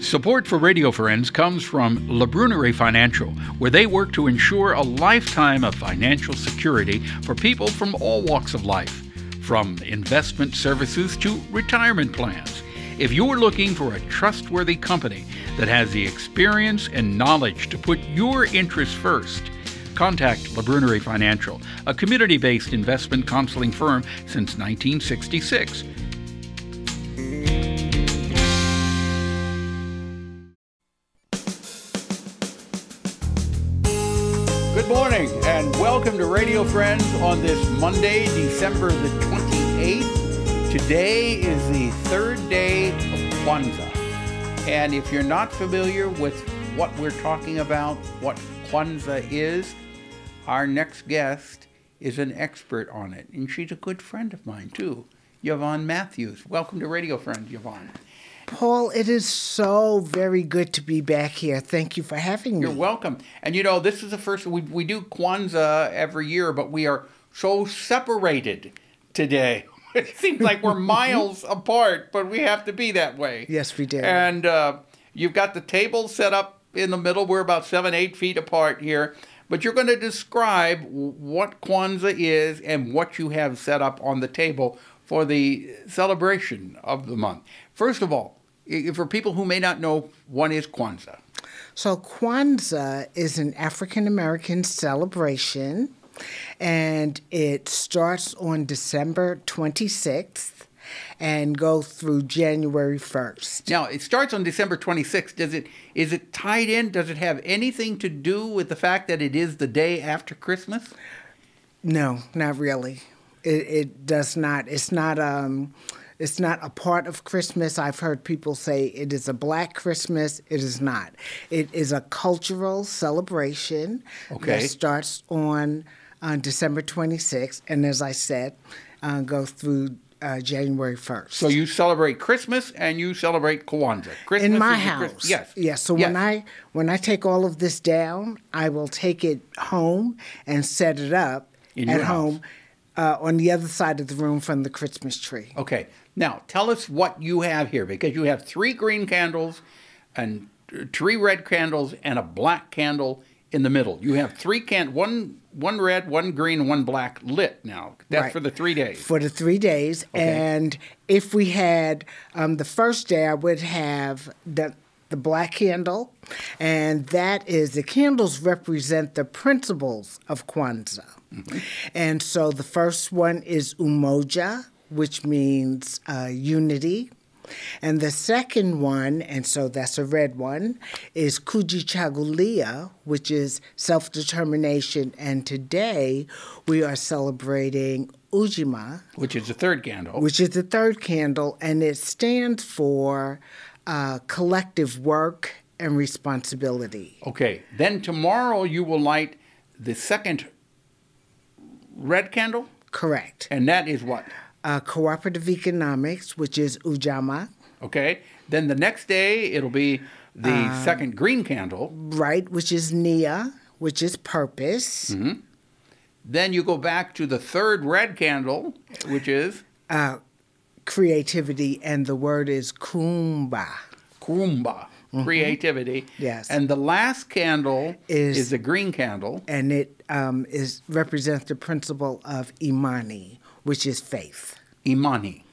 Support for Radio Friends comes from La Brunerie Financial, where they work to ensure a lifetime of financial security for people from all walks of life, from investment services to retirement plans. If you're looking for a trustworthy company that has the experience and knowledge to put your interests first, contact La Brunerie Financial, a community-based investment counseling firm since 1966. Good morning and welcome to Radio Friends on this Monday, December the 28th. Today is the third day of Kwanzaa. And if you're not familiar with what we're talking about, what Kwanzaa is, our next guest is an expert on it. And she's a good friend of mine too, YVONNE Matthewes. Welcome to Radio Friends, YVONNE. Paul, it is so very good to be back here. Thank you for having me. You're welcome. And you know, this is the first, we do Kwanzaa every year, but we are so separated today. It seems like we're miles apart, but we have to be that way. Yes, we do. And you've got the table set up in the middle. We're about 7-8 feet apart here. But you're going to describe what Kwanzaa is and what you have set up on the table for the celebration of the month. First of all, for people who may not know, what is Kwanzaa? So Kwanzaa is an African-American celebration, and it starts on December 26th and goes through January 1st. Now, it starts on December 26th. Is it tied in? Does it have anything to do with the fact that it is the day after Christmas? No, not really. It does not. It's not a part of Christmas. I've heard people say it is a black Christmas. It is not. It is a cultural celebration that starts on December 26th, and as I said, goes through January 1st. So you celebrate Christmas and you celebrate Kwanzaa. Christmas in my house. Yes. Yes. So yes. when I take all of this down, I will take it home and set it up at home on the other side of the room from the Christmas tree. Okay. Now, tell us what you have here, because you have 3 green candles and 3 red candles and a black candle in the middle. You have 3 candles, one red, 1 green, and 1 black lit now. That's right. For the 3 days. For the 3 days. Okay. And if we had the first day, I would have the black candle, and that is, the candles represent the principles of Kwanzaa. Mm-hmm. And so the first one is umoja, which means unity. And the second one, and so that's a red one, is kujichagulia, which is self-determination. And today we are celebrating ujima, which is the third candle. Which is the third candle, and it stands for collective work and responsibility. Okay. Then tomorrow you will light the second red candle? Correct. And that is what? Cooperative economics, which is ujama. Okay. Then the next day, it'll be the second green candle. Right, which is nia, which is purpose. Mm-hmm. Then you go back to the third red candle, which is? Creativity, and the word is kumba. Kumba. Mm-hmm. Creativity. Yes. And the last candle is the green candle. And it represents the principle of imani, which is faith. Imani,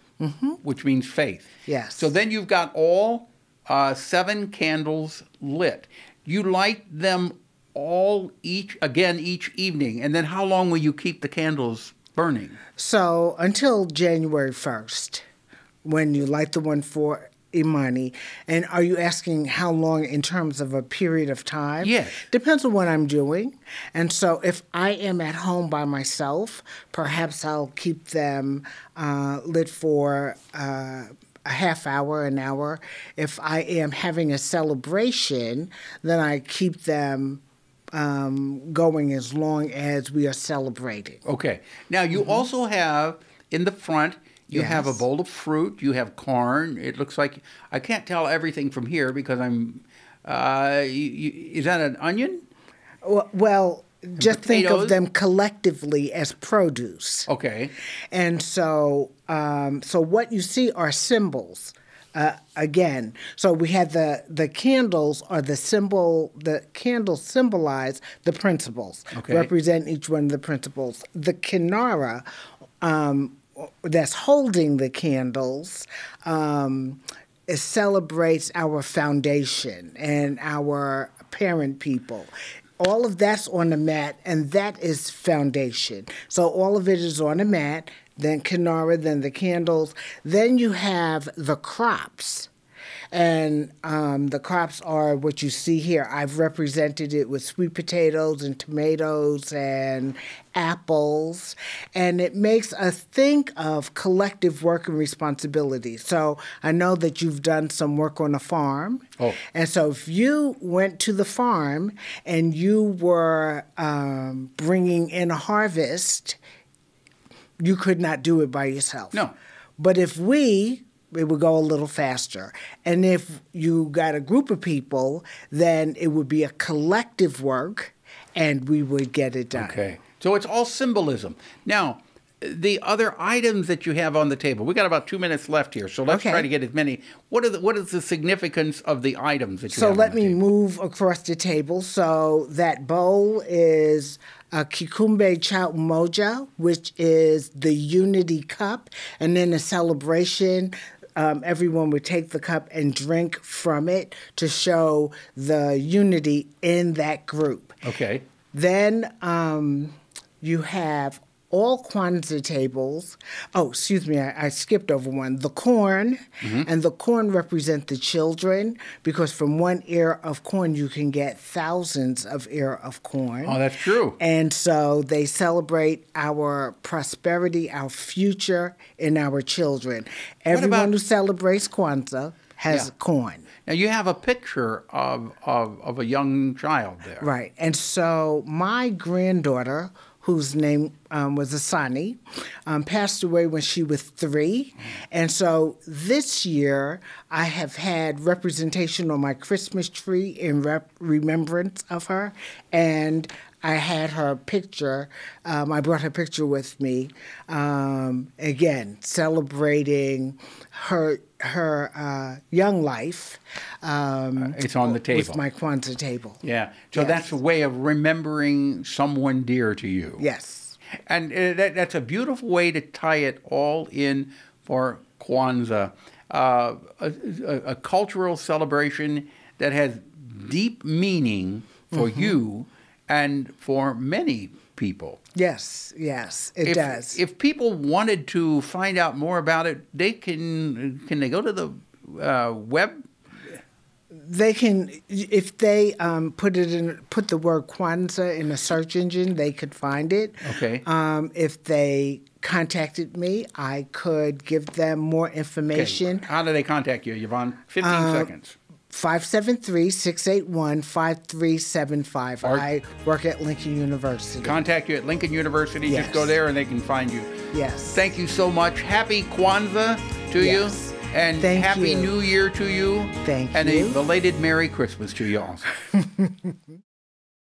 which means faith. Yes. So then you've got all 7 candles lit. You light them all each evening. And then how long will you keep the candles burning? So until January 1st, when you light the one for Imani. And are you asking how long in terms of a period of time? Yes. Depends on what I'm doing. And so if I am at home by myself, perhaps I'll keep them lit for a half hour, an hour. If I am having a celebration, then I keep them going as long as we are celebrating. Okay. Now, you also have in the front, you have a bowl of fruit. You have corn. It looks like, I can't tell everything from here because I'm, is that an onion? Well, just think of them collectively as produce. Okay. And so, so what you see are symbols. again. So we had the candles are the symbol. The candles symbolize the principles, represent each one of the principles. The kinara, that's holding the candles, it celebrates our foundation and our parent people. All of that's on the mat, and that is foundation. So all of it is on the mat, then kinara, then the candles. Then you have the crops. And the crops are what you see here. I've represented it with sweet potatoes and tomatoes and apples. And it makes us think of collective work and responsibility. So I know that you've done some work on a farm. Oh. And so if you went to the farm and you were bringing in a harvest, you could not do it by yourself. No. But if it would go a little faster. And if you got a group of people, then it would be a collective work, and we would get it done. Okay. So it's all symbolism. Now, the other items that you have on the table, we got about 2 minutes left here, so let's try to get as many. What is the significance of the items that you have on the table? So let me move across the table. So that bowl is a Kikumbe Cha Umoja, which is the unity cup, and then a celebration. Everyone would take the cup and drink from it to show the unity in that group. Okay. Then you have all Kwanzaa tables. Oh, excuse me, I skipped over one. The corn, and the corn represent the children, because from one ear of corn you can get thousands of ear of corn. Oh, that's true. And so they celebrate our prosperity, our future, and our children. Everyone who celebrates Kwanzaa has corn. Now, you have a picture of a young child there. Right. And so my granddaughter, whose name was Asani, passed away when she was 3. And so this year, I have had representation on my Christmas tree in remembrance of her. And I had her picture. I brought her picture with me, again, celebrating her young life. It's on the table. With my Kwanzaa table. Yeah. So that's a way of remembering someone dear to you. Yes. And that's a beautiful way to tie it all in for Kwanzaa, a cultural celebration that has deep meaning for you and for many people. Yes, it does. If people wanted to find out more about it, they can they go to the web? They can, if they put the word Kwanzaa in a search engine, they could find it. Okay. If they contacted me, I could give them more information. Okay. How do they contact you, Yvonne? 15 seconds. 573-681-5375. I work at Lincoln University. Contact you at Lincoln University. Just go there and they can find you. Yes. Thank you so much. Happy Kwanzaa to you. And Happy New Year to you. Thank you. And a belated Merry Christmas to you all.